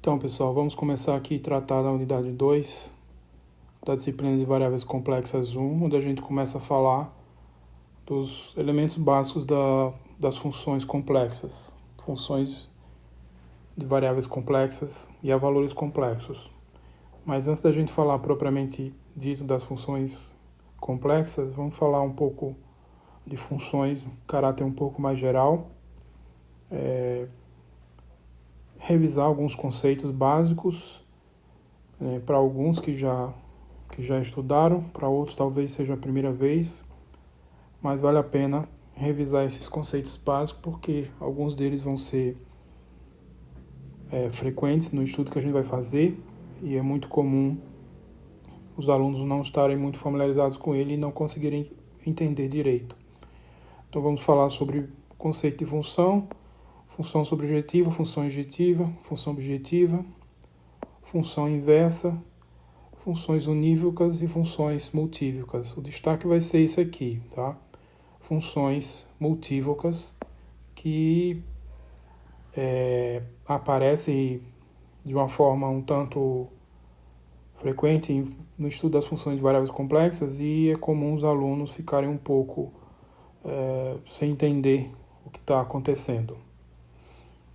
Então, pessoal, vamos começar aqui a tratar da unidade 2 da disciplina de variáveis complexas 1, onde a gente começa a falar dos elementos básicos das funções complexas, funções de variáveis complexas e a valores complexos. Mas antes da gente falar propriamente dito das funções complexas, vamos falar um pouco de funções, caráter um pouco mais geral, revisar alguns conceitos básicos, para alguns que já estudaram, para outros talvez seja a primeira vez, mas vale a pena revisar esses conceitos básicos porque alguns deles vão ser frequentes no estudo que a gente vai fazer e é muito comum os alunos não estarem muito familiarizados com ele e não conseguirem entender direito. Então vamos falar sobre o conceito de função, função subjetiva, função injetiva, função objetiva, função inversa, funções unívocas e funções multívocas. O destaque vai ser isso aqui, tá? Funções multívocas que aparecem de uma forma um tanto frequente no estudo das funções de variáveis complexas e é comum os alunos ficarem um pouco sem entender o que está acontecendo.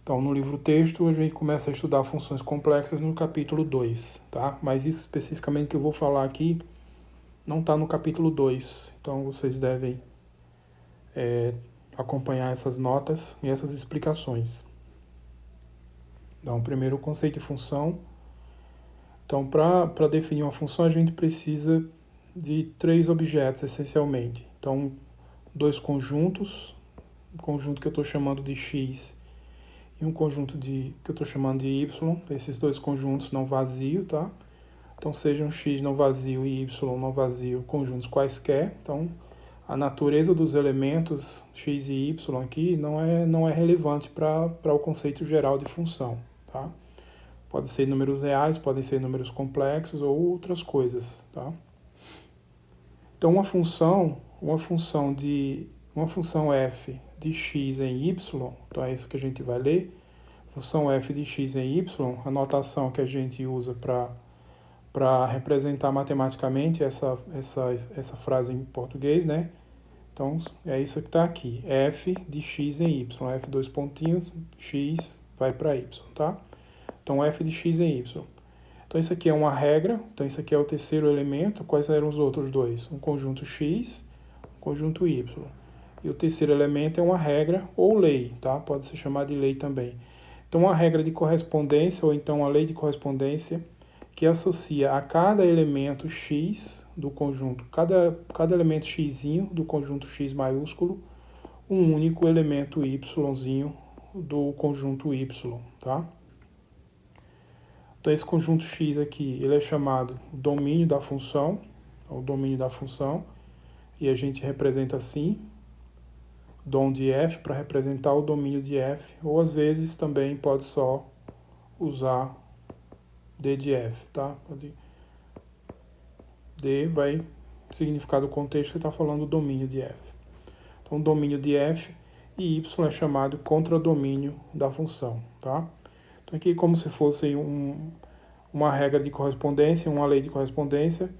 Então, no livro-texto, a gente começa a estudar funções complexas no capítulo 2, tá? Mas isso especificamente que eu vou falar aqui não está no capítulo 2, então vocês devem acompanhar essas notas e essas explicações. Então, primeiro o conceito de função. Então, para definir uma função, a gente precisa de 3 objetos, essencialmente. Então, 2 conjuntos, um conjunto que eu estou chamando de x e um conjunto que eu estou chamando de y. Esses 2 conjuntos não vazios, tá? Então, sejam x não vazio e y não vazio, conjuntos quaisquer. Então, a natureza dos elementos x e y aqui não é relevante para o conceito geral de função, tá? Pode ser números reais, podem ser números complexos ou outras coisas, tá? Então, uma função f de x em y, então é isso que a gente vai ler. Função f de x em y, a notação que a gente usa para representar matematicamente essa frase em português, né? Então, é isso que está aqui, f de x em y, f dois pontinhos, x vai para y, tá? Então, f de x em y. Então, isso aqui é uma regra, então isso aqui é o terceiro elemento. Quais eram os outros dois? Um conjunto x, um conjunto y. E o terceiro elemento é uma regra ou lei, tá? Pode ser chamado de lei também. Então, uma regra de correspondência ou então uma lei de correspondência que associa a cada elemento x do conjunto, cada elemento xzinho do conjunto x maiúsculo, um único elemento yzinho do conjunto y, tá? Então, esse conjunto x aqui, ele é chamado domínio da função, o domínio da função, e a gente representa assim, dom de f para representar o domínio de f, ou às vezes também pode só usar d de f, tá? D vai significar do contexto que está falando do domínio de f. Então, domínio de f e y é chamado contradomínio da função, tá? Então, aqui como se fosse uma regra de correspondência, uma lei de correspondência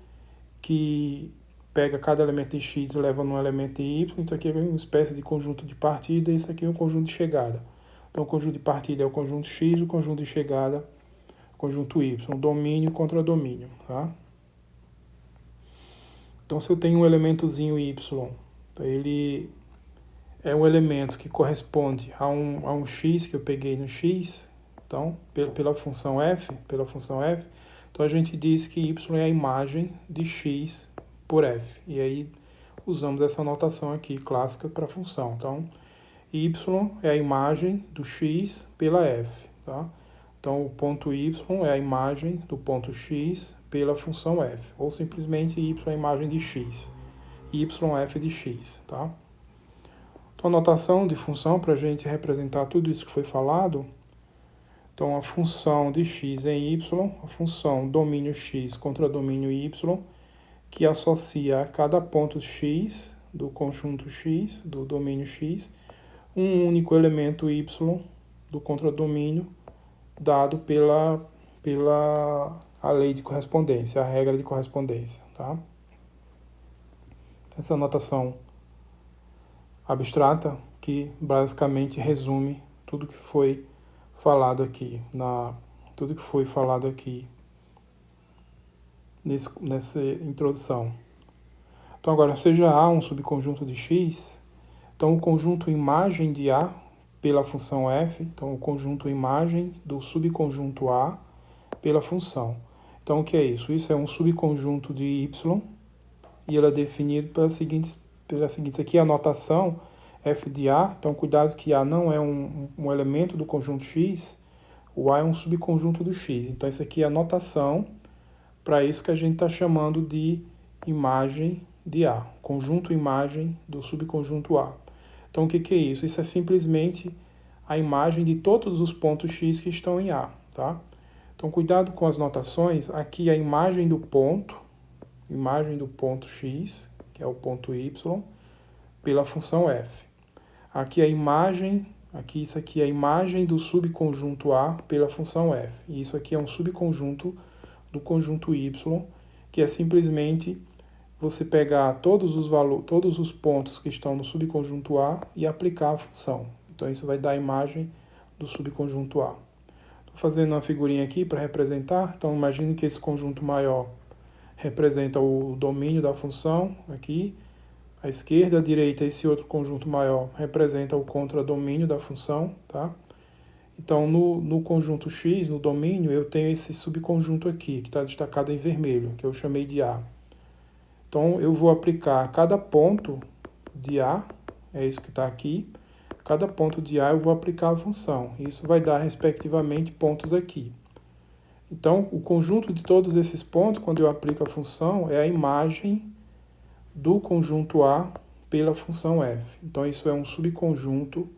que pega cada elemento de x e leva num elemento de y. Isso aqui é uma espécie de conjunto de partida e isso aqui é um conjunto de chegada. Então, o conjunto de partida é o conjunto x, o conjunto de chegada é o conjunto y. Domínio contra domínio, tá? Então, se eu tenho um elementozinho y, ele é um elemento que corresponde a um x que eu peguei no x, então, pela função f, então a gente diz que y é a imagem de x por f. E aí usamos essa notação aqui, clássica, para a função. Então, y é a imagem do x pela f, tá? Então, o ponto y é a imagem do ponto x pela função f, ou simplesmente y é a imagem de x, yf de x, tá? Então, a notação de função, para a gente representar tudo isso que foi falado, então, a função de x em y, a função domínio x contra domínio y, que associa a cada ponto x do conjunto x, do domínio x, um único elemento y do contradomínio dado pela a lei de correspondência, a regra de correspondência, tá? Essa notação abstrata que basicamente resume tudo que foi falado aqui, nessa introdução. Então agora, seja A um subconjunto de X, então o conjunto imagem de A pela função f, então o conjunto imagem do subconjunto A pela função. Então o que é isso? Isso é um subconjunto de y e ele é definido pelas seguintes aqui, a notação f de A, então cuidado que A não é um elemento do conjunto X, o A é um subconjunto do X. Então isso aqui é a notação para isso que a gente está chamando de imagem de A, conjunto imagem do subconjunto A. Então o que é isso? Isso é simplesmente a imagem de todos os pontos X que estão em A, tá? Então cuidado com as notações, aqui a imagem do ponto X, que é o ponto Y, pela função f. Aqui isso aqui é a imagem do subconjunto A pela função f. E isso aqui é um subconjunto do conjunto Y, que é simplesmente você pegar todos os pontos que estão no subconjunto A e aplicar a função. Então isso vai dar a imagem do subconjunto A. Estou fazendo uma figurinha aqui para representar. Então imagine que esse conjunto maior representa o domínio da função aqui. À esquerda, à direita, esse outro conjunto maior representa o contradomínio da função, tá? Então, no conjunto X, no domínio, eu tenho esse subconjunto aqui, que está destacado em vermelho, que eu chamei de A. Então, eu vou aplicar cada ponto de A, é isso que está aqui, cada ponto de A eu vou aplicar a função. Isso vai dar, respectivamente, pontos aqui. Então, o conjunto de todos esses pontos, quando eu aplico a função, é a imagem do conjunto A pela função f. Então, isso é um subconjunto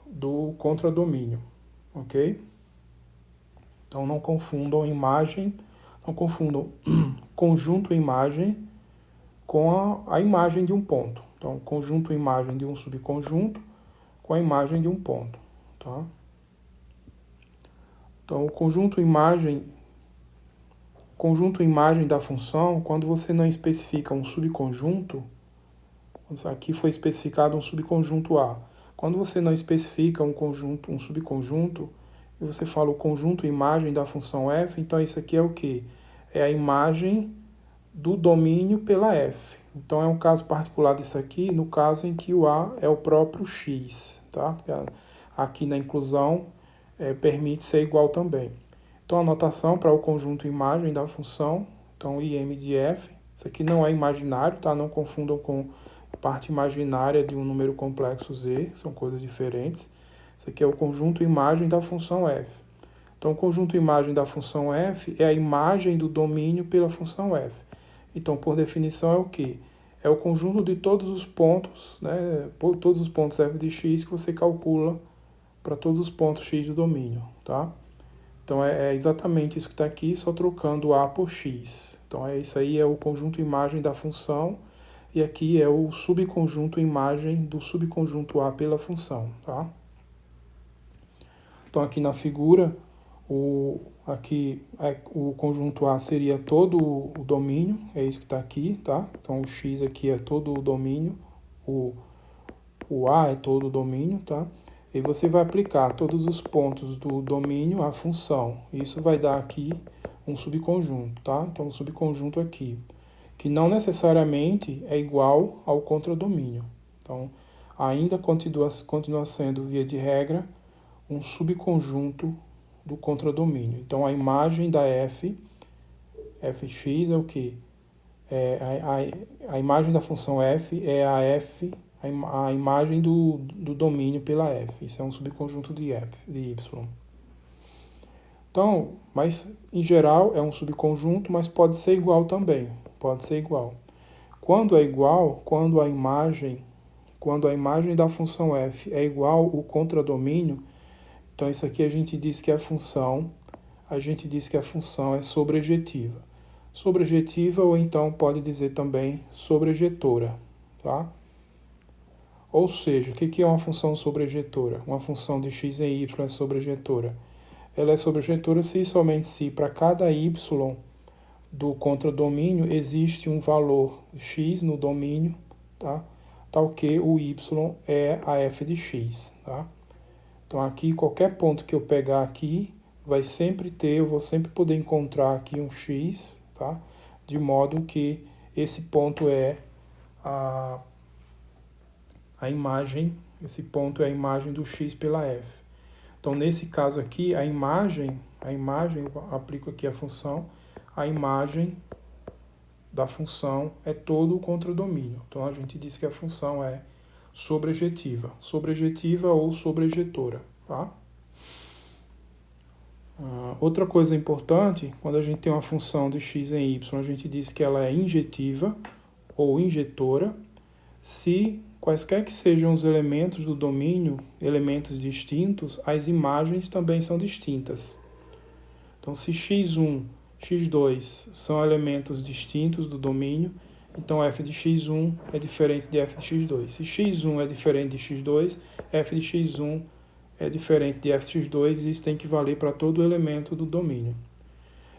do contradomínio, ok? Então, não confundam conjunto imagem com a imagem de um ponto. Então, conjunto imagem de um subconjunto com a imagem de um ponto, tá? Então, o conjunto imagem da função, quando você não especifica um subconjunto, aqui foi especificado um subconjunto A. Quando você não especifica um subconjunto, e você fala o conjunto imagem da função f, então isso aqui é o quê? É a imagem do domínio pela f. Então é um caso particular disso aqui, no caso em que o A é o próprio x, tá? Porque aqui na inclusão permite ser igual também. Então, a notação para o conjunto imagem da função, então im de f, isso aqui não é imaginário, tá? Não confundam com parte imaginária de um número complexo z, são coisas diferentes. Isso aqui é o conjunto imagem da função f. Então, o conjunto imagem da função f é a imagem do domínio pela função f. Então, por definição, é o quê? É o conjunto de todos os pontos, né? Todos os pontos f de x que você calcula para todos os pontos x do domínio, tá? Então, é exatamente isso que está aqui, só trocando A por X. Então, isso aí é o conjunto imagem da função, e aqui é o subconjunto imagem do subconjunto A pela função, tá? Então, aqui na figura, o conjunto A seria todo o domínio, é isso que está aqui, tá? Então, o X aqui é todo o domínio, o A é todo o domínio, tá? E você vai aplicar todos os pontos do domínio à função. Isso vai dar aqui um subconjunto, tá? Então, um subconjunto aqui, que não necessariamente é igual ao contradomínio. Então, ainda continua sendo, via de regra, um subconjunto do contradomínio. Então, a imagem da fx é o quê? A imagem da função f é a imagem do domínio pela f. Isso é um subconjunto de y. Então, mas em geral é um subconjunto, mas pode ser igual também. Pode ser igual. Quando é igual, quando a imagem da função f é igual ao contradomínio, então isso aqui a gente diz que a função é sobrejetiva. Sobrejetiva, ou então pode dizer também sobrejetora, tá? Ou seja, o que é uma função sobrejetora? Uma função de x em y é sobrejetora. ela é sobrejetora se e somente se para cada y do contradomínio existe um valor x no domínio, tá? Tal que o y é a f de x, tá? Então aqui, qualquer ponto que eu pegar aqui, eu vou sempre poder encontrar aqui um x, tá? De modo que esse ponto é a imagem, esse ponto é a imagem do x pela f. Então nesse caso aqui, a imagem, eu aplico aqui a função, a imagem da função é todo o contradomínio. Então a gente diz que a função é sobrejetiva ou sobrejetora, tá? Outra coisa importante, quando a gente tem uma função de x em y, a gente diz que ela é injetiva ou injetora se quaisquer que sejam os elementos do domínio, elementos distintos, as imagens também são distintas. Então, se x1, x2 são elementos distintos do domínio, então f de x1 é diferente de f de x2. Se x1 é diferente de x2, f de x1 é diferente de f de x2, e isso tem que valer para todo elemento do domínio.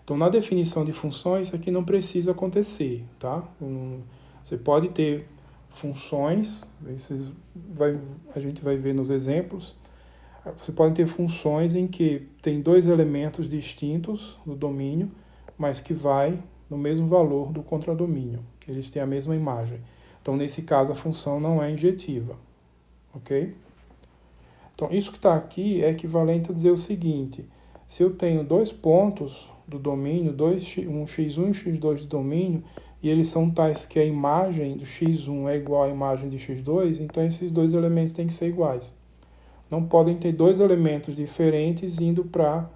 Então, na definição de funções, isso aqui não precisa acontecer, tá? Você pode ter funções, a gente vai ver nos exemplos, você pode ter funções em que tem dois elementos distintos do domínio, mas que vai no mesmo valor do contradomínio, eles têm a mesma imagem. Então, nesse caso, a função não é injetiva, ok? Então, isso que está aqui é equivalente a dizer o seguinte: se eu tenho dois pontos do domínio, um x1 e um x2 do domínio, e eles são tais que a imagem do x1 é igual à imagem de x2, então esses dois elementos têm que ser iguais. Não podem ter dois elementos diferentes indo para a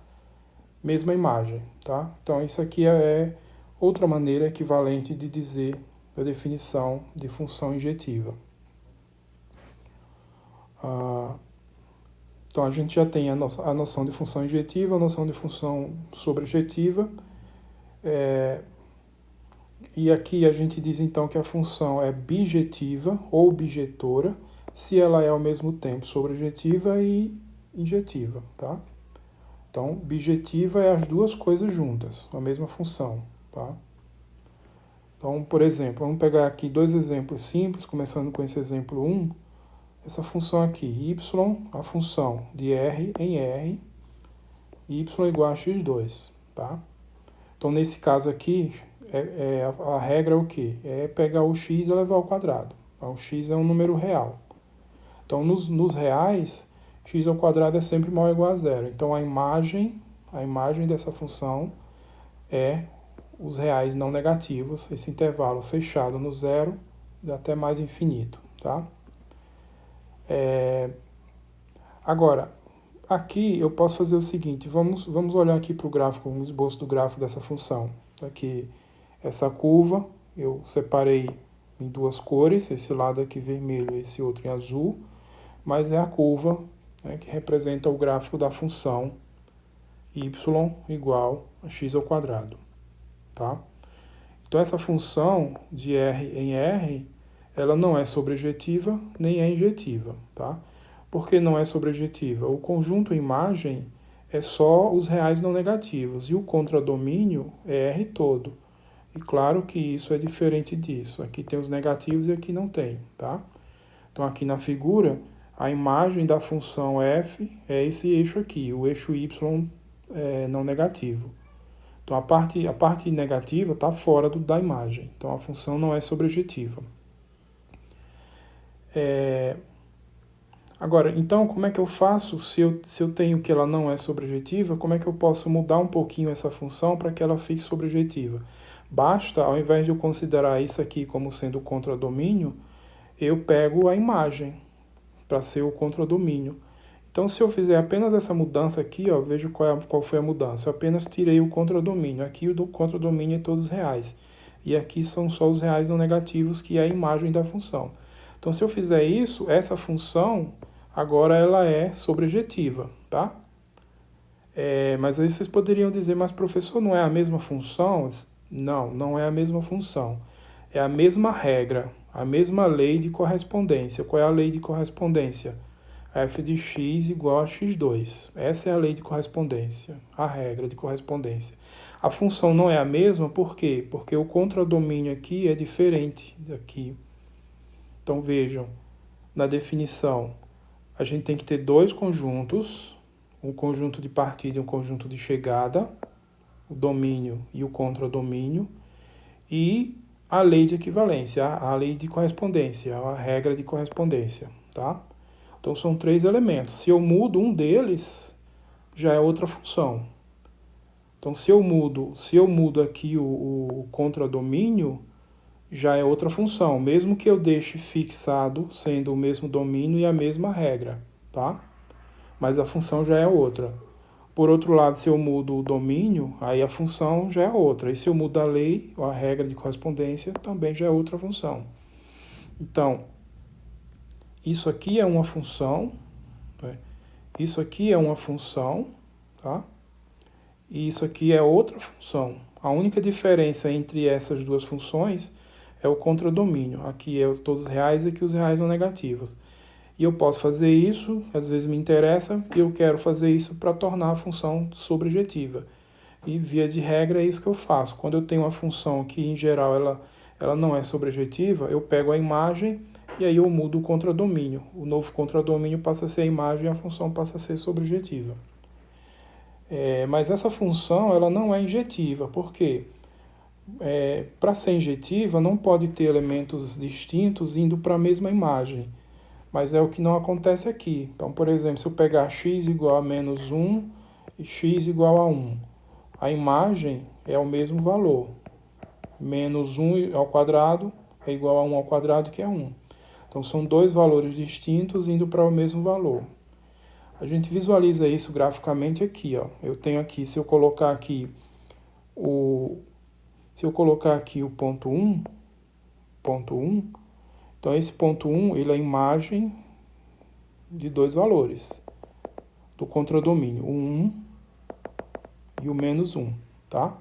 mesma imagem, tá? Então, isso aqui é outra maneira equivalente de dizer a definição de função injetiva. Então, a gente já tem a noção de função injetiva, a noção de função sobrejetiva. E aqui a gente diz, então, que a função é bijetiva ou bijetora, se ela é, ao mesmo tempo, sobrejetiva e injetiva, tá? Então, bijetiva é as duas coisas juntas, a mesma função, tá? Então, por exemplo, vamos pegar aqui dois exemplos simples, começando com esse exemplo 1. Essa função aqui, y, a função de r em r, y igual a x2, tá? Então, nesse caso aqui, a regra é o quê? É pegar o x e elevar ao quadrado. Então, o x é um número real. Então, nos reais, x ao quadrado é sempre maior ou igual a zero. Então, a imagem dessa função é os reais não negativos, esse intervalo fechado no zero até mais infinito, tá? Agora, aqui eu posso fazer o seguinte, vamos olhar aqui para o gráfico, um esboço do gráfico dessa função. Aqui, essa curva, eu separei em duas cores, esse lado aqui vermelho e esse outro em azul, mas é a curva, né, que representa o gráfico da função y igual a x ao quadrado, tá? Então, essa função de r em r, ela não é sobrejetiva nem é injetiva, tá? Por que não é sobrejetiva? O conjunto imagem é só os reais não negativos e o contradomínio é R todo. E claro que isso é diferente disso. Aqui tem os negativos e aqui não tem, tá? Então aqui na figura, a imagem da função f é esse eixo aqui, o eixo y não negativo. Então a parte negativa está fora da imagem. Então a função não é sobrejetiva. Agora, então, como é que eu faço se eu tenho que ela não é sobrejetiva? Como é que eu posso mudar um pouquinho essa função para que ela fique sobrejetiva? Basta, ao invés de eu considerar isso aqui como sendo o contradomínio, eu pego a imagem para ser o contradomínio. Então, se eu fizer apenas essa mudança aqui, ó, veja qual foi a mudança. Eu apenas tirei o contradomínio. Aqui o do contradomínio é todos reais. E aqui são só os reais não negativos, que é a imagem da função. Então, se eu fizer isso, essa função, agora ela é sobrejetiva, tá? Mas aí vocês poderiam dizer, mas professor, não é a mesma função? Não, não é a mesma função. É a mesma regra, a mesma lei de correspondência. Qual é a lei de correspondência? f de x igual a x2. Essa é a lei de correspondência, a regra de correspondência. A função não é a mesma, por quê? Porque o contradomínio aqui é diferente daqui. Então vejam, na definição, a gente tem que ter dois conjuntos, um conjunto de partida e um conjunto de chegada, o domínio e o contradomínio, e a lei de equivalência, a lei de correspondência, a regra de correspondência, tá? Então são três elementos. Se eu mudo um deles, já é outra função. Então se eu mudo aqui o contradomínio, já é outra função, mesmo que eu deixe fixado sendo o mesmo domínio e a mesma regra, tá? Mas a função já é outra. Por outro lado, se eu mudo o domínio, aí a função já é outra. E se eu mudo a lei, ou a regra de correspondência, também já é outra função. Então, isso aqui é uma função, né? Isso aqui é uma função, tá? E isso aqui é outra função. A única diferença entre essas duas funções é o contradomínio. Aqui é todos reais e aqui os reais não negativos. E eu posso fazer isso, às vezes me interessa, e eu quero fazer isso para tornar a função sobrejetiva. E via de regra é isso que eu faço. Quando eu tenho uma função que em geral ela não é sobrejetiva, eu pego a imagem e aí eu mudo o contradomínio. O novo contradomínio passa a ser a imagem e a função passa a ser sobrejetiva. Mas essa função ela não é injetiva, por quê? Para ser injetiva não pode ter elementos distintos indo para a mesma imagem, mas é o que não acontece aqui. Então, por exemplo, se eu pegar x igual a menos 1 e x igual a 1, a imagem é o mesmo valor. Menos 1 ao quadrado é igual a 1 ao quadrado, que é 1. Então, são dois valores distintos indo para o mesmo valor. A gente visualiza isso graficamente aqui, ó. Eu tenho aqui, se eu colocar aqui o ponto 1, então esse ponto 1, ele é a imagem de dois valores do contradomínio, o 1 e o menos 1, tá?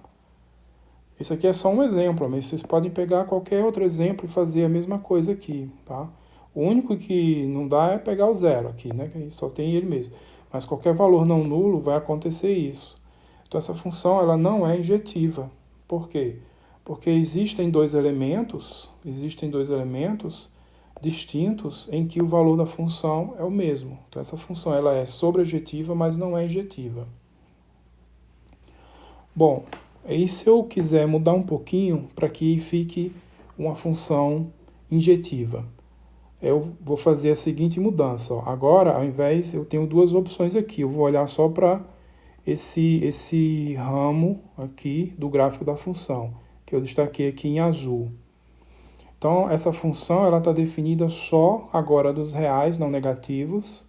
Esse aqui é só um exemplo, mas vocês podem pegar qualquer outro exemplo e fazer a mesma coisa aqui, tá? O único que não dá é pegar o zero aqui, né? Que só tem ele mesmo. Mas qualquer valor não nulo vai acontecer isso. Então essa função ela não é injetiva. Por quê? Porque existem dois elementos distintos em que o valor da função é o mesmo. Então essa função ela é sobrejetiva, mas não é injetiva. Bom, e se eu quiser mudar um pouquinho para que fique uma função injetiva? Eu vou fazer a seguinte mudança. Ó. Agora, ao invés, eu tenho duas opções aqui. Eu vou olhar só para esse ramo aqui do gráfico da função, que eu destaquei aqui em azul. Então, essa função ela está definida só agora dos reais não negativos,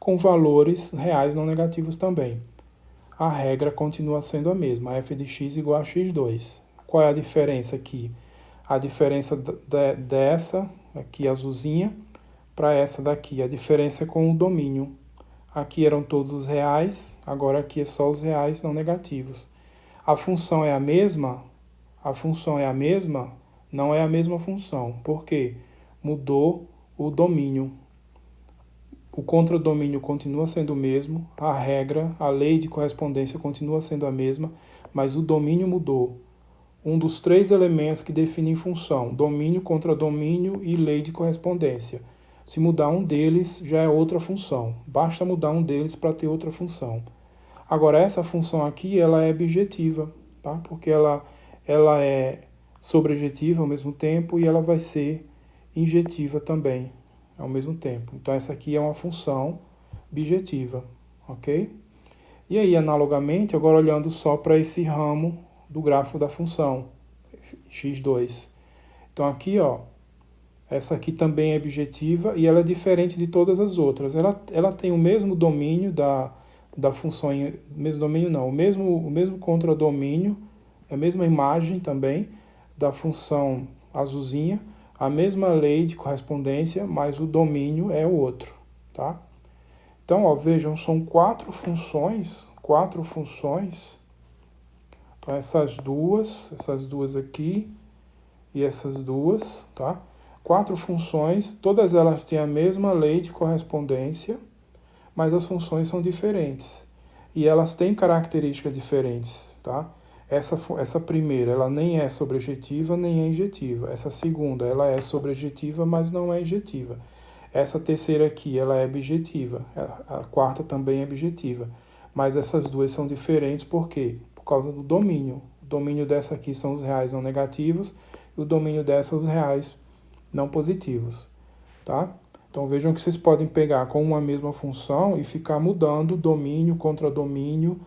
com valores reais não negativos também. A regra continua sendo a mesma, f de x igual a x2. Qual é a diferença aqui? A diferença dessa aqui azulzinha para essa daqui. A diferença é com o domínio. Aqui eram todos os reais, agora aqui é só os reais não negativos. A função é a mesma? A função é a mesma? Não é a mesma função. Por quê? Mudou o domínio. O contradomínio continua sendo o mesmo, a regra, a lei de correspondência continua sendo a mesma, mas o domínio mudou. Um dos três elementos que definem função, domínio, contradomínio e lei de correspondência. Se mudar um deles, já é outra função. Basta mudar um deles para ter outra função. Agora, essa função aqui, ela é bijetiva, tá? Porque ela é sobrejetiva ao mesmo tempo e ela vai ser injetiva também ao mesmo tempo. Então, essa aqui é uma função bijetiva, ok? E aí, analogamente, agora olhando só para esse ramo do gráfico da função, x2. Então aqui, ó, essa aqui também é bijetiva e ela é diferente de todas as outras. Ela tem o mesmo domínio da função, mesmo domínio não, o mesmo contradomínio, a mesma imagem também da função azulzinha, a mesma lei de correspondência, mas o domínio é o outro, tá? Então, ó, vejam, são quatro funções. Então, essas duas aqui e essas duas, tá? Quatro funções, todas elas têm a mesma lei de correspondência, mas as funções são diferentes. E elas têm características diferentes, tá? Essa primeira, ela nem é sobrejetiva, nem é injetiva. Essa segunda, ela é sobrejetiva, mas não é injetiva. Essa terceira aqui, ela é bijetiva. A quarta também é bijetiva. Mas essas duas são diferentes, por quê? Por causa do domínio. O domínio dessa aqui são os reais não negativos e o domínio dessa os reais não positivos, tá? Então vejam que vocês podem pegar com uma mesma função e ficar mudando domínio contra domínio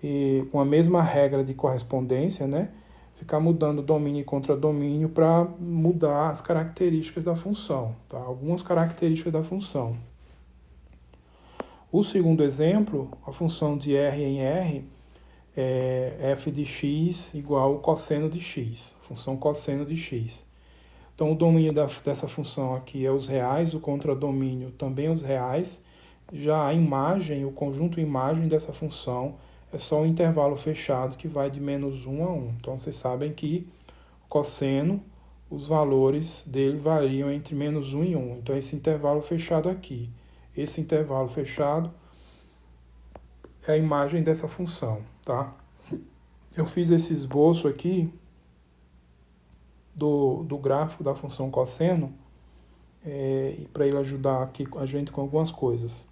e com a mesma regra de correspondência, né? Ficar mudando domínio contra domínio para mudar as características da função, tá? Algumas características da função. O segundo exemplo, a função de R em R, é f de x igual ao cosseno de x, função cosseno de x. Então, o domínio dessa função aqui é os reais, o contradomínio também é os reais. Já a imagem, o conjunto imagem dessa função é só um intervalo fechado que vai de menos 1 a 1. Então, vocês sabem que o cosseno, os valores dele variam entre menos 1 e 1. Então, esse intervalo fechado aqui, esse intervalo fechado é a imagem dessa função, tá? Eu fiz esse esboço aqui do gráfico da função cosseno para ele ajudar aqui a gente com algumas coisas.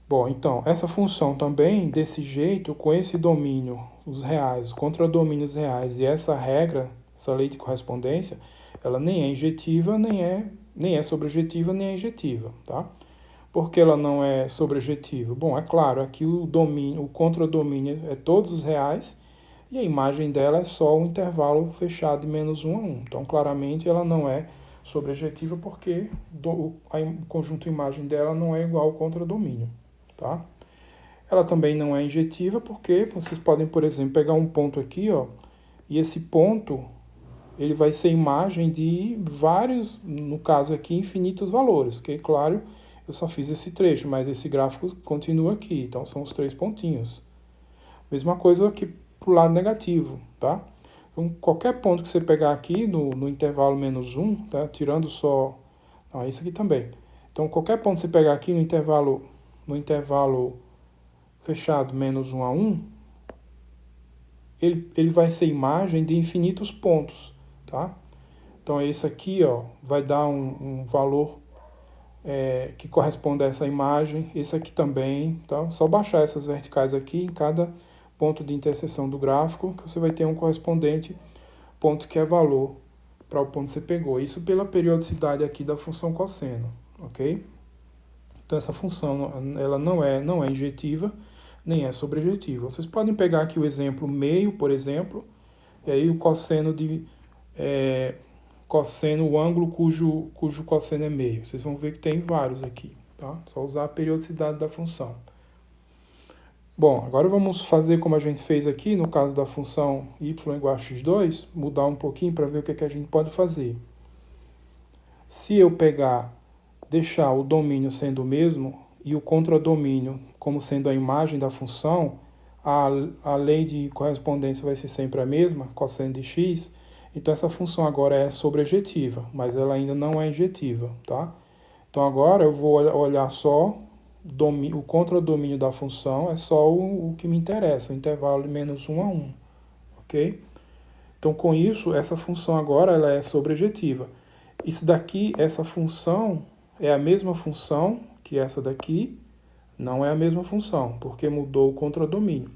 Bom, então, essa função também, desse jeito, com esse domínio, os reais, contradomínios reais e essa regra, essa lei de correspondência, ela nem é injetiva, nem é sobrejetiva, nem é injetiva, tá? Por que ela não é sobrejetiva? Bom, é claro, aqui o contradomínio é todos os reais e a imagem dela é só um intervalo fechado de menos 1 a 1. Então, claramente, ela não é sobrejetiva porque o conjunto imagem dela não é igual ao contradomínio, tá? Ela também não é injetiva porque vocês podem, por exemplo, pegar um ponto aqui, ó, e esse ponto ele vai ser imagem de vários, no caso aqui, infinitos valores, ok? Claro, eu só fiz esse trecho, mas esse gráfico continua aqui, então são os 3 pontinhos. Mesma coisa aqui para o lado negativo, tá? Então, qualquer ponto que você pegar aqui no intervalo menos 1, tá? Tirando só... Não, isso aqui também. Então, qualquer ponto que você pegar aqui no intervalo fechado menos 1 a 1, ele vai ser imagem de infinitos pontos, tá? Então, esse aqui, ó, vai dar um valor que corresponde a essa imagem. Esse aqui também, tá? Só baixar essas verticais aqui em cada ponto de interseção do gráfico, que você vai ter um correspondente ponto que é valor para o ponto que você pegou. Isso pela periodicidade aqui da função cosseno, ok? Então essa função ela não é injetiva, nem é sobrejetiva. Vocês podem pegar aqui o exemplo meio, por exemplo, e aí o cosseno o ângulo cujo cosseno é meio. Vocês vão ver que tem vários aqui, tá? Só usar a periodicidade da função. Bom, agora vamos fazer como a gente fez aqui, no caso da função y igual a x2, mudar um pouquinho para ver o que a gente pode fazer. Se eu deixar o domínio sendo o mesmo e o contradomínio como sendo a imagem da função, a lei de correspondência vai ser sempre a mesma, cosseno de x, então essa função agora é sobrejetiva, mas ela ainda não é injetiva, tá? Então agora eu vou olhar só o contradomínio da função, é só o que me interessa, o intervalo de menos 1 a 1, ok? Então com isso, essa função agora ela é sobrejetiva. Isso daqui, essa função é a mesma função que essa daqui, não é a mesma função, porque mudou o contradomínio.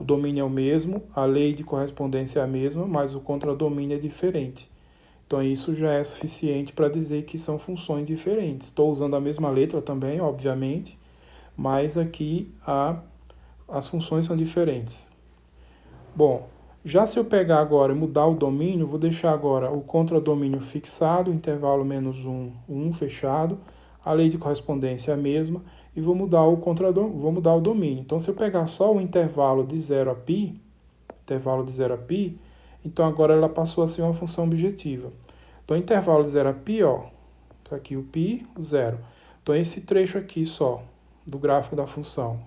O domínio é o mesmo, a lei de correspondência é a mesma, mas o contradomínio é diferente. Então isso já é suficiente para dizer que são funções diferentes. Estou usando a mesma letra também, obviamente, mas aqui as funções são diferentes. Bom, já se eu pegar agora e mudar o domínio, vou deixar agora o contradomínio fixado, intervalo menos 1, 1 fechado, a lei de correspondência é a mesma, e vou mudar o domínio. Então, se eu pegar só o intervalo de 0 a π, então agora ela passou a ser uma função objetiva. Então, intervalo de 0 a π, ó, tá aqui o π, o 0. Então, esse trecho aqui só, do gráfico da função,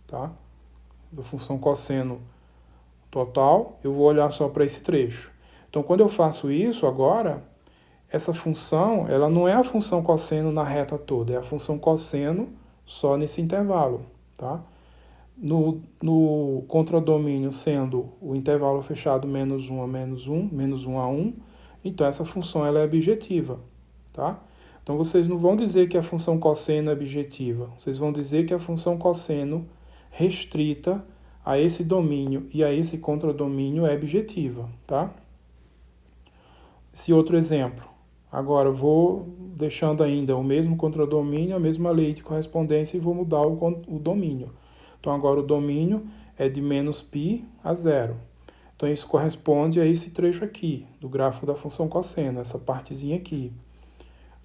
tá? Da função cosseno total, eu vou olhar só para esse trecho. Então, quando eu faço isso agora, essa função, ela não é a função cosseno na reta toda, é a função cosseno só nesse intervalo, tá? No contradomínio sendo o intervalo fechado menos 1 a menos 1, menos 1 a 1, então essa função ela é objetiva, tá? Então vocês não vão dizer que a função cosseno é objetiva, vocês vão dizer que a função cosseno restrita a esse domínio e a esse contradomínio é objetiva, tá? Esse outro exemplo. Agora eu vou deixando ainda o mesmo contradomínio, a mesma lei de correspondência e vou mudar o domínio. Então agora o domínio é de menos π a zero. Então isso corresponde a esse trecho aqui, do gráfico da função cosseno, essa partezinha aqui.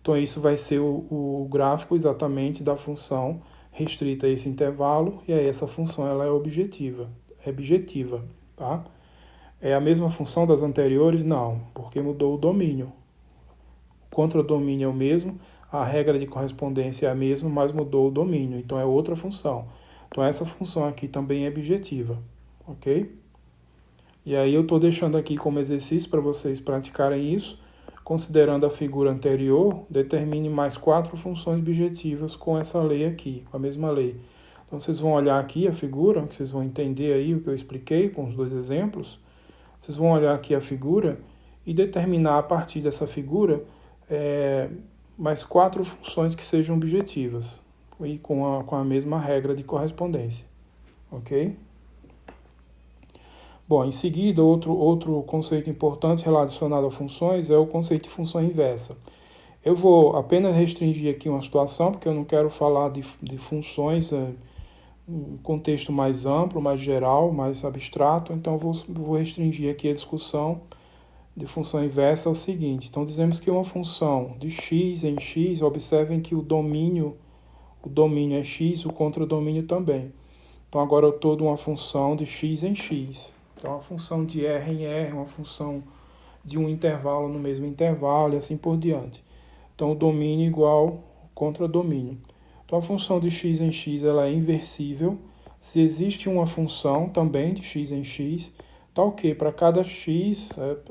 Então isso vai ser o gráfico exatamente da função restrita a esse intervalo, e aí essa função ela é objetiva, tá? É a mesma função das anteriores? Não, porque mudou o domínio. O contradomínio é o mesmo, a regra de correspondência é a mesma, mas mudou o domínio, então é outra função. Então essa função aqui também é objetiva, ok? E aí eu estou deixando aqui como exercício para vocês praticarem isso. Considerando a figura anterior, determine mais 4 funções objetivas com essa lei aqui, com a mesma lei. Então vocês vão olhar aqui a figura, que vocês vão entender aí o que eu expliquei com os dois exemplos. Vocês vão olhar aqui a figura e determinar a partir dessa figura mais 4 funções que sejam objetivas e com a mesma regra de correspondência, ok? Bom, em seguida, outro conceito importante relacionado a funções é o conceito de função inversa. Eu vou apenas restringir aqui uma situação, porque eu não quero falar de funções um contexto mais amplo, mais geral, mais abstrato, então eu vou restringir aqui a discussão de função inversa ao seguinte. Então, dizemos que uma função de x em x, observem que o domínio é x, o contradomínio também. Então, agora eu estou de uma função de x em x. Então, uma função de R em R, uma função de um intervalo no mesmo intervalo e assim por diante. Então, o domínio igual ao contradomínio. Então, a função de x em x ela é inversível. Se existe uma função também de x em x, tal que para cada x,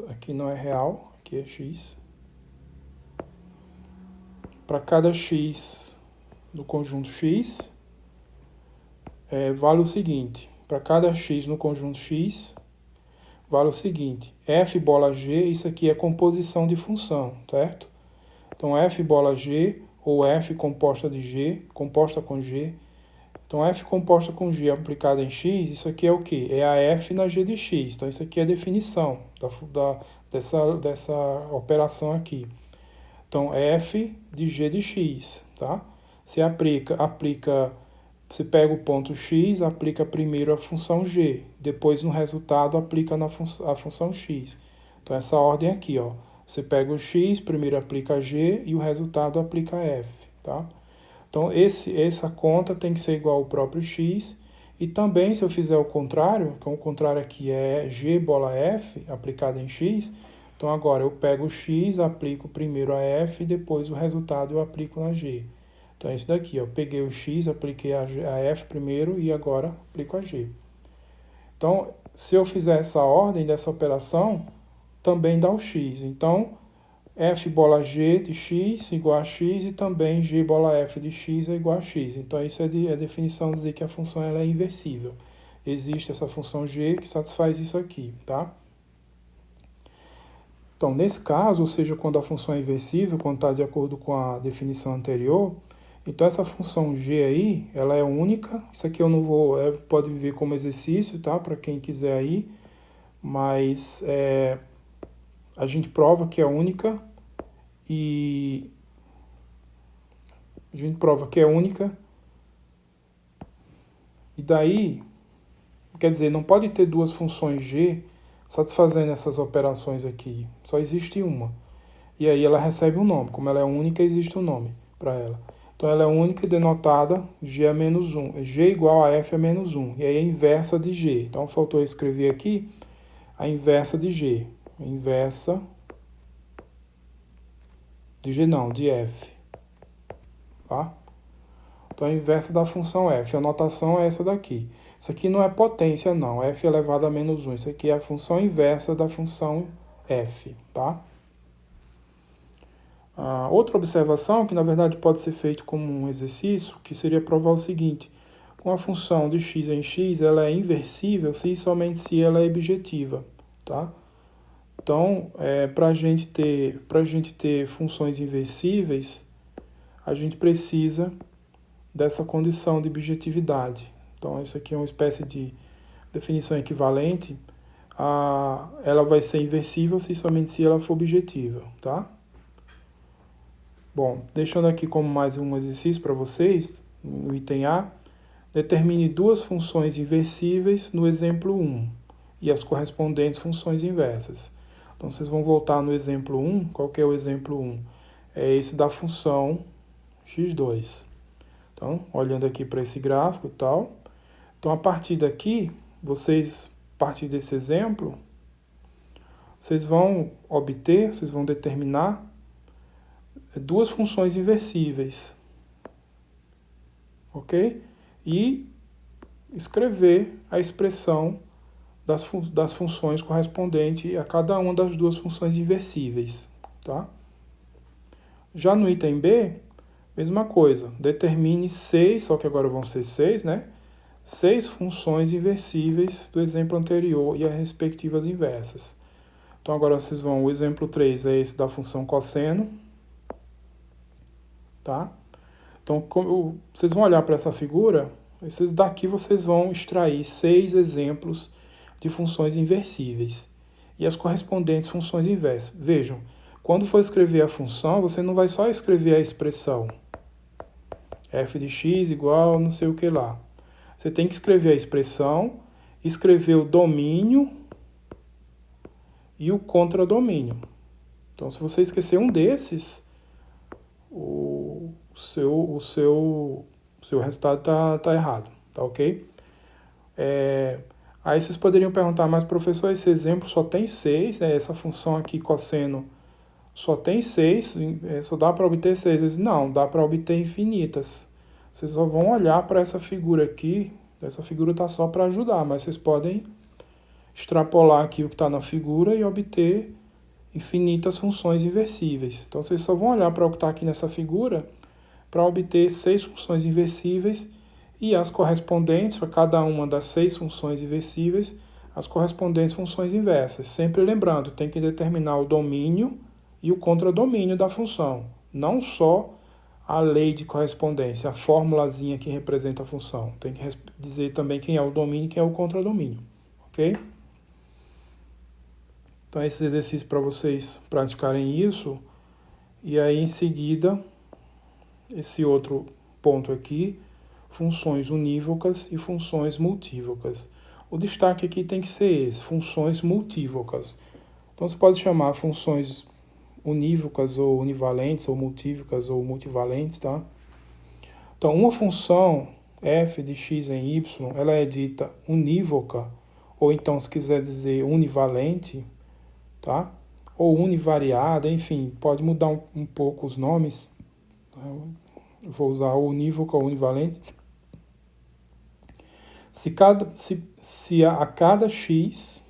aqui não é real, aqui é x. Para cada x do conjunto x, vale o seguinte. Para cada x no conjunto x, vale o seguinte, f bola g, isso aqui é composição de função, certo? Então, f bola g, ou f composta de g, composta com g. Então, f composta com g aplicada em x, isso aqui é o quê? É a f na g de x. Então, isso aqui é a definição dessa operação aqui. Então, f de g de x, tá? Você você pega o ponto x, aplica primeiro a função g, depois no resultado aplica a função x. Então essa ordem aqui, ó, você pega o x, primeiro aplica g e o resultado aplica f, tá? Então essa conta tem que ser igual ao próprio x, e também se eu fizer o contrário, então o contrário aqui é g bola f aplicada em x, então agora eu pego o x, aplico primeiro a f, depois o resultado eu aplico na g. Então é isso daqui, eu peguei o x, apliquei a f primeiro e agora aplico a g. Então, se eu fizer essa ordem dessa operação, também dá o x. Então, f bola g de x igual a x e também g bola f de x é igual a x. Então, isso é definição de dizer que a função ela é inversível. Existe essa função g que satisfaz isso aqui, tá? Então, nesse caso, ou seja, quando a função é inversível, quando está de acordo com a definição anterior, então essa função g aí, ela é única. Isso aqui eu não vou, pode ver como exercício, tá? Para quem quiser aí, mas a gente prova que é única e daí, quer dizer, não pode ter duas funções g satisfazendo essas operações aqui. Só existe uma. E aí ela recebe um nome. Como ela é única, existe um nome para ela. Então ela é única e denotada g a menos 1. G igual a f a menos 1. E aí a inversa de g. Então faltou escrever aqui a inversa de g. A inversa de g não, de f. Tá? Então a inversa da função f. A notação é essa daqui. Isso aqui não é potência não, f elevado a menos 1. Isso aqui é a função inversa da função f. Tá? Outra observação, que na verdade pode ser feito como um exercício, que seria provar o seguinte: uma função de x em x, ela é inversível se e somente se ela é objetiva, tá? Então, para a gente ter funções inversíveis, a gente precisa dessa condição de objetividade. Então, isso aqui é uma espécie de definição equivalente. Ela vai ser inversível se e somente se ela for objetiva, tá? Bom, deixando aqui como mais um exercício para vocês, no item A, determine duas funções inversíveis no exemplo 1 e as correspondentes funções inversas. Então, vocês vão voltar no exemplo 1. Qual que é o exemplo 1? É esse da função x2. Então, olhando aqui para esse gráfico e tal. Então, a partir daqui, a partir desse exemplo, vocês vão determinar duas funções inversíveis, ok? E escrever a expressão das funções correspondente a cada uma das duas funções inversíveis, tá? Já no item B, mesma coisa, determine 6, só que agora vão ser 6, né? 6 funções inversíveis do exemplo anterior e as respectivas inversas. Então agora vocês vão, o exemplo 3 é esse da função cosseno, tá? Então vocês vão olhar para essa figura, daqui vocês vão extrair 6 exemplos de funções inversíveis e as correspondentes funções inversas. Vejam, quando for escrever a função, você não vai só escrever a expressão f de x igual não sei o que lá. Você tem que escrever a expressão, escrever o domínio e o contradomínio. Então, se você esquecer um desses, o seu resultado tá errado, tá ok? Aí vocês poderiam perguntar, mas professor, esse exemplo só tem 6, né? Essa função aqui, cosseno, só tem 6, só dá para obter 6. Não, dá para obter infinitas. Vocês só vão olhar para essa figura aqui, essa figura está só para ajudar, mas vocês podem extrapolar aqui o que está na figura e obter infinitas funções inversíveis. Então vocês só vão olhar para o que está aqui nessa figura para obter 6 funções inversíveis e as correspondentes, para cada uma das 6 funções inversíveis, as correspondentes funções inversas. Sempre lembrando, tem que determinar o domínio e o contradomínio da função, não só a lei de correspondência, a formulazinha que representa a função. Tem que dizer também quem é o domínio e quem é o contradomínio, ok? Então, esse exercício para vocês praticarem isso. E aí, em seguida, esse outro ponto aqui, funções unívocas e funções multívocas. O destaque aqui tem que ser esse, funções multívocas. Então, você pode chamar funções unívocas ou univalentes, ou multívocas ou multivalentes, tá? Então, uma função f de x em y, ela é dita unívoca, ou então, se quiser dizer univalente, tá? Ou univariada, enfim, pode mudar um pouco os nomes. Eu vou usar o unívoca ou univalente. Se a cada x,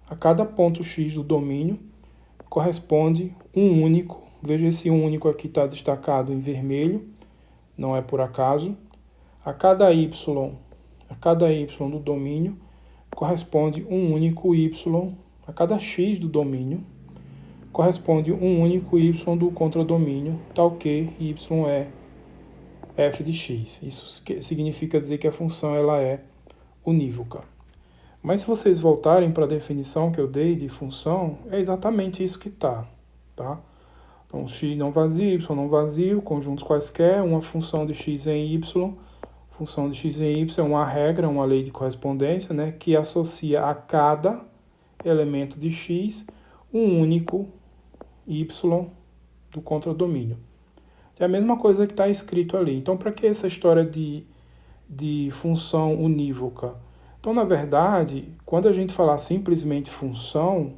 a cada ponto x do domínio, corresponde um único, veja esse único aqui está destacado em vermelho, não é por acaso. A cada y do domínio corresponde um único y, a cada x do domínio corresponde um único y do contradomínio, tal que y é f de x. Isso significa dizer que a função ela é unívoca. Mas se vocês voltarem para a definição que eu dei de função, é exatamente isso que está, tá? Então, x não vazio, y não vazio, conjuntos quaisquer, uma função de x em y. Função de x em y é uma regra, uma lei de correspondência, né, que associa a cada elemento de x um único y do contradomínio. É a mesma coisa que está escrito ali. Então, para que essa história de função unívoca? Então, na verdade, quando a gente falar simplesmente função,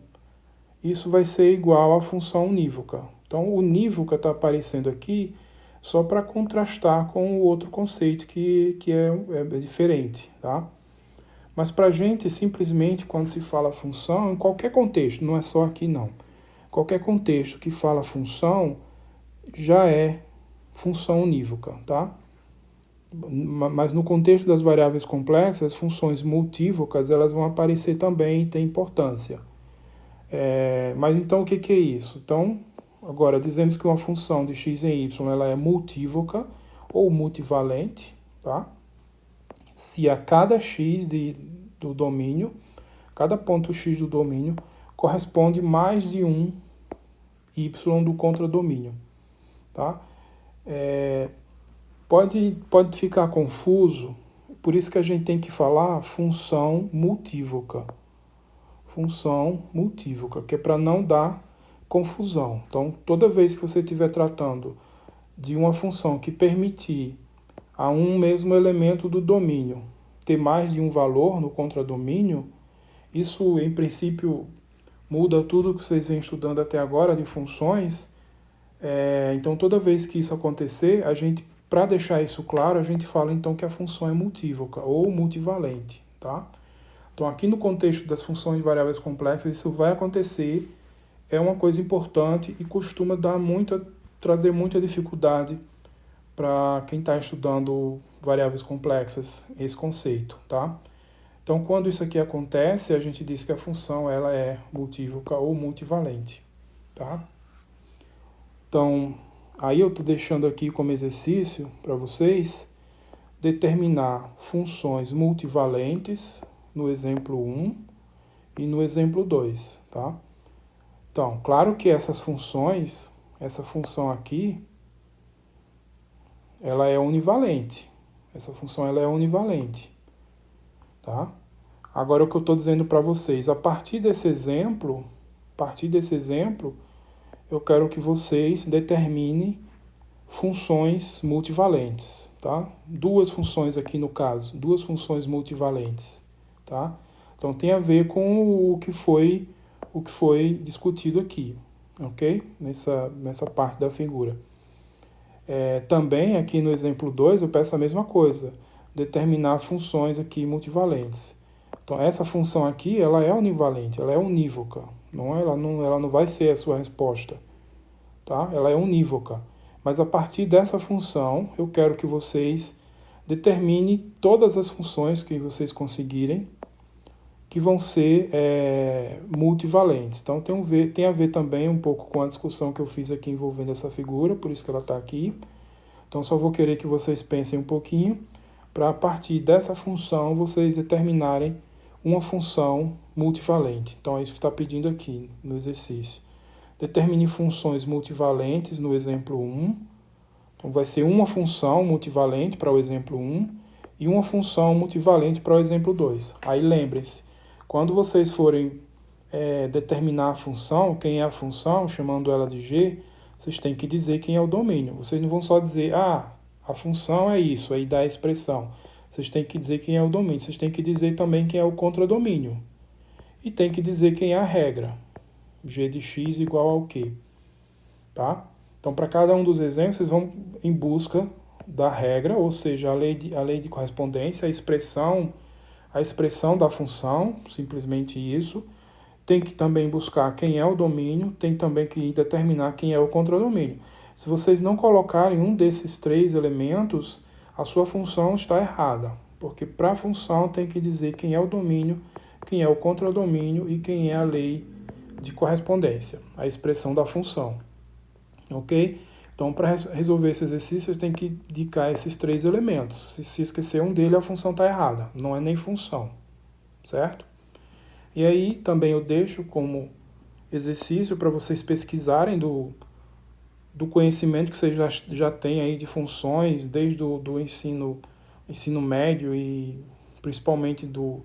isso vai ser igual à função unívoca. Então, unívoca está aparecendo aqui só para contrastar com o outro conceito que é diferente, tá? Mas para a gente, simplesmente, quando se fala função, em qualquer contexto, não é só aqui não. qualquer contexto que fala função já é função unívoca, tá? Mas no contexto das variáveis complexas, funções multívocas elas vão aparecer também e têm importância. Mas então o que é isso? Então, agora dizemos que uma função de x em y ela é multívoca ou multivalente, tá? Se a cada x do domínio, cada ponto x do domínio corresponde mais de um y do contradomínio, tá? Pode ficar confuso, por isso que a gente tem que falar função multívoca. Função multívoca, que é para não dar confusão. Então, toda vez que você estiver tratando de uma função que permitir a um mesmo elemento do domínio ter mais de um valor no contradomínio, isso, em princípio, muda tudo que vocês vêm estudando até agora de funções. Então, toda vez que isso acontecer, para deixar isso claro, a gente fala então que a função é multívoca ou multivalente, tá? Então, aqui no contexto das funções de variáveis complexas, isso vai acontecer, é uma coisa importante e costuma trazer muita dificuldade para quem está estudando variáveis complexas, esse conceito, tá? Então, quando isso aqui acontece, a gente diz que a função ela é multívoca ou multivalente, tá? Então, aí eu estou deixando aqui como exercício para vocês determinar funções multivalentes no exemplo 1 e no exemplo 2, tá? Então, claro que essas funções, essa função aqui, ela é univalente. Essa função ela é univalente, tá? Agora o que eu estou dizendo para vocês, a partir desse exemplo, eu quero que vocês determinem funções multivalentes, tá? Duas funções aqui no caso, duas funções multivalentes, tá? Então tem a ver com o que foi discutido aqui, ok? Nessa parte da figura. Também aqui no exemplo 2 eu peço a mesma coisa, determinar funções aqui multivalentes. Então essa função aqui ela é univalente, ela é unívoca, ela não vai ser a sua resposta, tá? Ela é unívoca. Mas a partir dessa função eu quero que vocês determinem todas as funções que vocês conseguirem que vão ser multivalentes. Então tem a ver também um pouco com a discussão que eu fiz aqui envolvendo essa figura, por isso que ela está aqui. Então só vou querer que vocês pensem um pouquinho, para a partir dessa função vocês determinarem uma função multivalente. Então é isso que está pedindo aqui no exercício. Determine funções multivalentes no exemplo 1. Então vai ser uma função multivalente para o exemplo 1 e uma função multivalente para o exemplo 2. Aí lembrem-se, quando vocês forem determinar a função, quem é a função, chamando ela de G, vocês têm que dizer quem é o domínio. Vocês não vão só dizer, a função é isso, aí dá a expressão. Vocês têm que dizer quem é o domínio. Vocês têm que dizer também quem é o contradomínio. E tem que dizer quem é a regra. G de x igual ao quê? Tá? Então, para cada um dos exemplos, vocês vão em busca da regra, ou seja, a lei de correspondência, a expressão da função, simplesmente isso. Tem que também buscar quem é o domínio, tem também que determinar quem é o contradomínio. Se vocês não colocarem um desses três elementos, a sua função está errada, porque para a função tem que dizer quem é o domínio, quem é o contradomínio e quem é a lei de correspondência, a expressão da função. Ok? Então, para resolver esse exercício, você tem que indicar esses três elementos. Se esquecer um deles, a função está errada. Não é nem função. Certo? E aí, também eu deixo como exercício para vocês pesquisarem do conhecimento que vocês já têm aí de funções, desde do ensino médio e principalmente do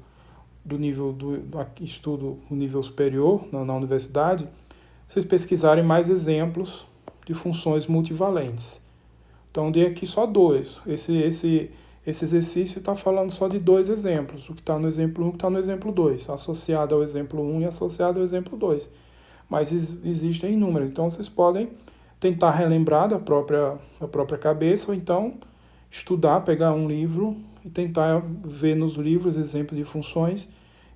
nível do estudo no nível superior, na universidade, vocês pesquisarem mais exemplos de funções multivalentes. Então, dei aqui só dois. Esse exercício está falando só de dois exemplos, o que está no exemplo 1 e o que está no exemplo 2, associado ao exemplo 1 e associado ao exemplo 2. Mas existem inúmeros, então vocês podem tentar relembrar da própria cabeça, ou então estudar, pegar um livro e tentar ver nos livros exemplos de funções,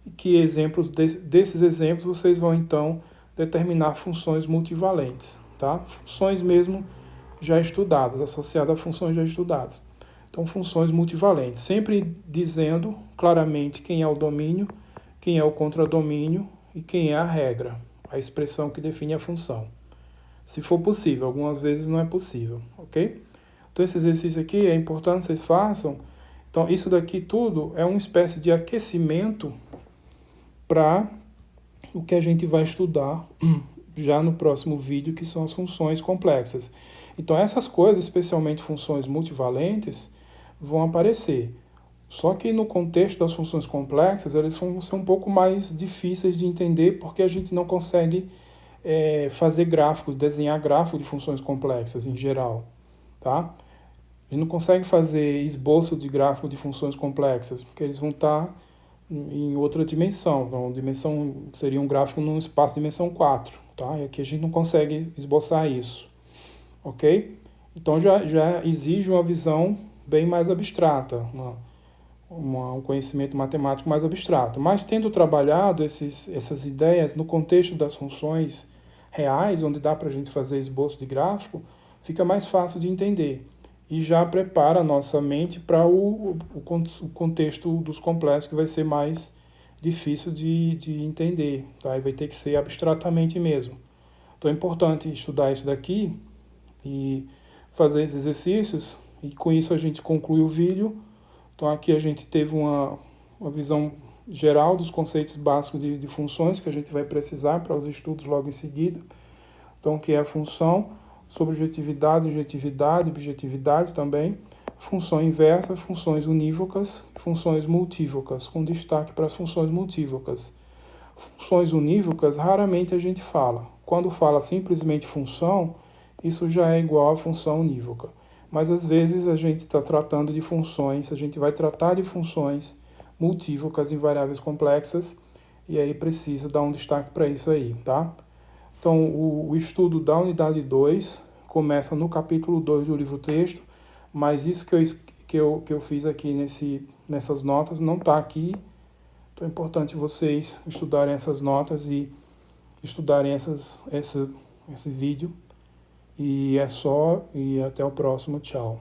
e que exemplos desses exemplos vocês vão então determinar funções multivalentes, tá? Funções mesmo já estudadas, associadas a funções já estudadas. Então, funções multivalentes, sempre dizendo claramente quem é o domínio, quem é o contradomínio e quem é a regra, a expressão que define a função. Se for possível, algumas vezes não é possível, ok? Então, esse exercício aqui é importante que vocês façam. Então, isso daqui tudo é uma espécie de aquecimento para o que a gente vai estudar já no próximo vídeo, que são as funções complexas. Então, essas coisas, especialmente funções multivalentes, vão aparecer. Só que no contexto das funções complexas, elas vão ser um pouco mais difíceis de entender, porque a gente não consegue fazer gráficos, desenhar gráficos de funções complexas em geral, tá? A gente não consegue fazer esboço de gráfico de funções complexas, porque eles vão estar em outra dimensão. Então, dimensão seria um gráfico num espaço de dimensão 4, tá? E aqui a gente não consegue esboçar isso, ok? Então já exige uma visão bem mais abstrata, um conhecimento matemático mais abstrato. Mas tendo trabalhado essas ideias no contexto das funções reais, onde dá para a gente fazer esboço de gráfico, fica mais fácil de entender. E já prepara a nossa mente para o contexto dos complexos, que vai ser mais difícil de entender, tá? E vai ter que ser abstratamente mesmo. Então é importante estudar isso daqui e fazer esses exercícios, e com isso a gente conclui o vídeo. Então aqui a gente teve uma visão geral dos conceitos básicos de funções que a gente vai precisar para os estudos logo em seguida. Então, o que é a função, subjetividade, objetividade, objetividade também, função inversa, funções unívocas, funções multívocas, com destaque para as funções multívocas. Funções unívocas, raramente a gente fala. Quando fala simplesmente função, isso já é igual a função unívoca. Mas às vezes a gente está tratando de funções, a gente vai tratar de funções multívocas em variáveis complexas, e aí precisa dar um destaque para isso aí, tá? Então, o estudo da unidade 2 começa no capítulo 2 do livro-texto, mas isso que eu fiz aqui nessas notas não está aqui. Então é importante vocês estudarem essas notas e estudarem esse vídeo. E é só, e até o próximo, tchau.